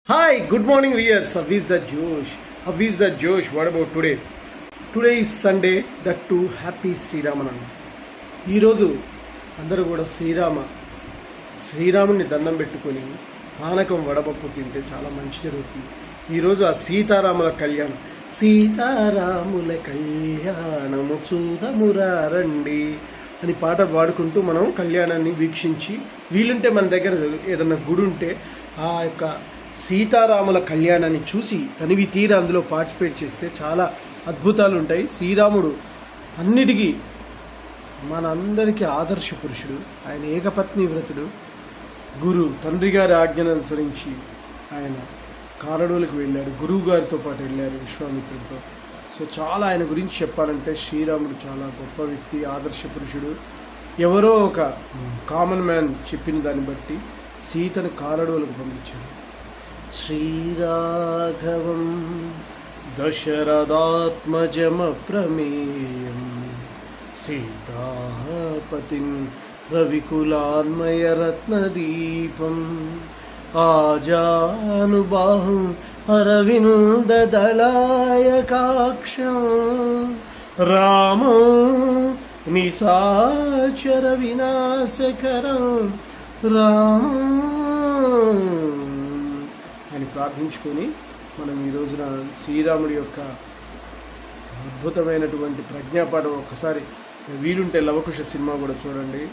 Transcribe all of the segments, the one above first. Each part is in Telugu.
Hi, good morning viewers. How is the Josh? How is the Josh? What about today? Today is Sunday, that too happy Sri Rama Navami. ఈరోజు అందరూ కూడా శ్రీరాముని దండం పెట్టుకొని పానకం వడపప్పు తింటే చాలా మంచి జరుగుతుంది. ఈరోజు ఆ సీతారాముల కళ్యాణం, సీతారాముల కళ్యాణము చూదమురారండి అని పాట పాడుకుంటూ మనం కళ్యాణాన్ని వీక్షించి, వీలుంటే మన దగ్గర ఏదన్నా గుడి ఉంటే ఆ యొక్క సీతారాముల కళ్యాణాన్ని చూసి తనివి తీరా అందులో పార్టిసిపేట్ చేస్తే చాలా అద్భుతాలు ఉంటాయి. శ్రీరాముడు అన్నిటికీ మనందరికీ ఆదర్శ పురుషుడు. ఆయన ఏకపత్ని వ్రతుడు. తండ్రి గారి ఆజ్ఞను అనుసరించి ఆయన కారడోలకు వెళ్ళాడు. గురువు గారితో పాటు వెళ్ళారు విశ్వామిత్రుడితో. సో చాలా ఆయన గురించి చెప్పాలంటే శ్రీరాముడు చాలా గొప్ప వ్యక్తి, ఆదర్శ పురుషుడు. ఎవరో ఒక కామన్ మ్యాన్ చెప్పిన దాన్ని బట్టి సీతను కారడోలకు పంపించాడు. శ్రీరాఘవం దశరథాత్మజమప్రమేయం సీతాపతిం రవికులాన్మయరత్నదీపం ఆజానుబాహుం అరవిందదళాయకాక్షం రామో నిశాచర వినాశకరం రామం అని ప్రార్థించుకొని మనం ఈ రోజున శ్రీరాముడి యొక్క అద్భుతమైనటువంటి ప్రజ్ఞాపాఠం ఒక్కసారి వీలుంటే లవకుశ సినిమా కూడా చూడండి.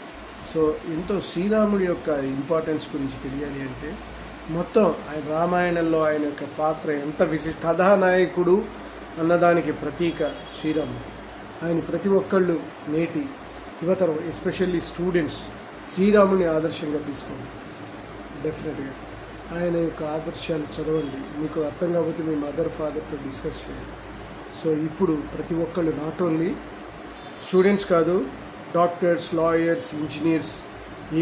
సో ఎంతో శ్రీరాముడి యొక్క ఇంపార్టెన్స్ గురించి తెలియాలి అంటే మొత్తం ఆయన రామాయణంలో ఆయన యొక్క పాత్ర ఎంత కథానాయకుడు అన్నదానికి ప్రతీక శ్రీరాముడు. ఆయన ప్రతి ఒక్కళ్ళు నేటి యువతరం, ఎస్పెషల్లీ స్టూడెంట్స్ శ్రీరాముని ఆదర్శంగా తీసుకోండి. డెఫినెట్గా ఆయన యొక్క ఆదర్శాలు చదవండి. మీకు అర్థం కాకపోతే మీ మదర్ ఫాదర్తో డిస్కస్ చేయండి. సో ఇప్పుడు ప్రతి ఒక్కళ్ళు నాట్ ఓన్లీ స్టూడెంట్స్ కాదు, డాక్టర్స్, లాయర్స్, ఇంజనీర్స్,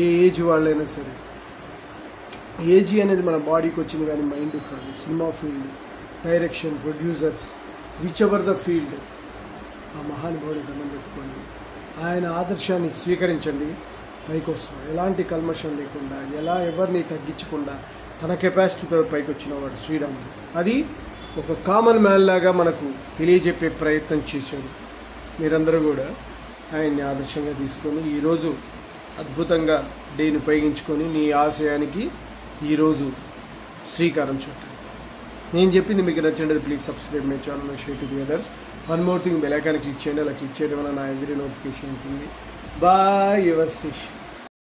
ఏ ఏజ్ వాళ్ళైనా సరే. ఏజీ అనేది మన బాడీకి వచ్చింది కానీ మైండ్ కాదు. Cinema field, direction, producers, which ever the field, ఆ మహానుభావుని దండం పెట్టుకొని ఆయన ఆదర్శాన్ని స్వీకరించండి. పైకి వస్తాం ఎలాంటి కల్మషం లేకుండా, ఎవరిని తగ్గించకుండా తన కెపాసిటీతో పైకి వచ్చినవాడు శ్రీరాముడు. అది ఒక కామన్ మ్యాన్ లాగా మనకు తెలియజెప్పే ప్రయత్నం చేశాడు. మీరందరూ కూడా ఆయన్ని ఆదర్శంగా తీసుకొని ఈరోజు అద్భుతంగా డేని ఉపయోగించుకొని నీ ఆశయానికి ఈరోజు శ్రీకారం చుట్టండి. నేను చెప్పింది మీకు నచ్చండి, please subscribe my channel, share to the others. One more thing, bell icon click చేయండి. అలా క్లిక్ చేయడం వల్ల నా ఎవ్రీ నోటిఫికేషన్ ఉంటుంది. Bye your శిష్.